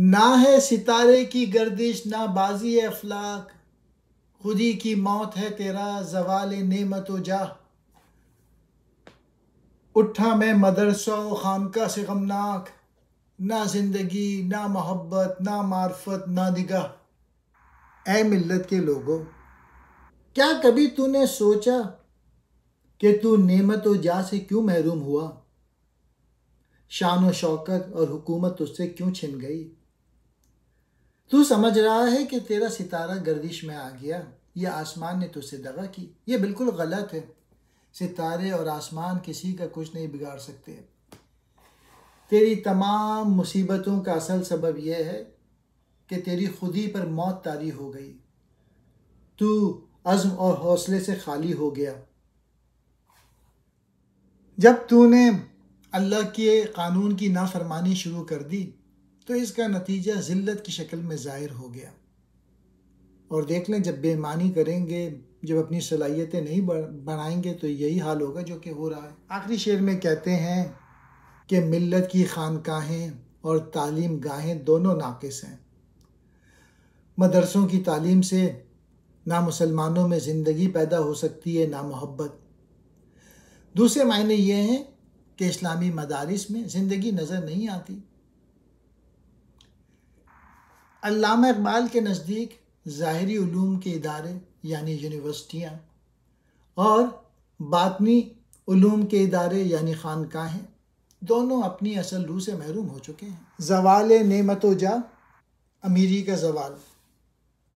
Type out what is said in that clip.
نہ ہے ستارے کی گردش نہ بازی افلاک، خودی کی موت ہے تیرا زوال نعمت و جاہ۔ اٹھا میں مدرسہ و خانقاہ سے غمناک، نہ زندگی نہ محبت نہ معرفت نہ نگاہ۔ اے ملت کے لوگوں، کیا کبھی تو نے سوچا کہ تو نعمت و جاہ سے کیوں محروم ہوا؟ شان و شوکت اور حکومت تجھ سے کیوں چھن گئی؟ تو سمجھ رہا ہے کہ تیرا ستارہ گردش میں آ گیا یا آسمان نے تجھ سے دغا کی؟ یہ بالکل غلط ہے۔ ستارے اور آسمان کسی کا کچھ نہیں بگاڑ سکتے۔ تیری تمام مصیبتوں کا اصل سبب یہ ہے کہ تیری خودی پر موت طاری ہو گئی۔ تو عزم اور حوصلے سے خالی ہو گیا۔ جب تو نے اللہ کے قانون کی نافرمانی شروع کر دی تو اس کا نتیجہ ذلت کی شکل میں ظاہر ہو گیا۔ اور دیکھ لیں، جب بے ایمانی کریں گے، جب اپنی صلاحیتیں نہیں بڑھائیں گے تو یہی حال ہوگا جو کہ ہو رہا ہے۔ آخری شعر میں کہتے ہیں کہ ملت کی خانقاہیں اور تعلیم گاہیں دونوں ناقص ہیں۔ مدرسوں کی تعلیم سے نہ مسلمانوں میں زندگی پیدا ہو سکتی ہے نہ محبت۔ دوسرے معنی یہ ہیں کہ اسلامی مدارس میں زندگی نظر نہیں آتی۔ علامہ اقبال کے نزدیک ظاہری علوم کے ادارے یعنی یونیورسٹیاں اور باطنی علوم کے ادارے یعنی خانقاہیں دونوں اپنی اصل روح سے محروم ہو چکے ہیں۔ زوال نعمت و جاہ، امیری کا زوال۔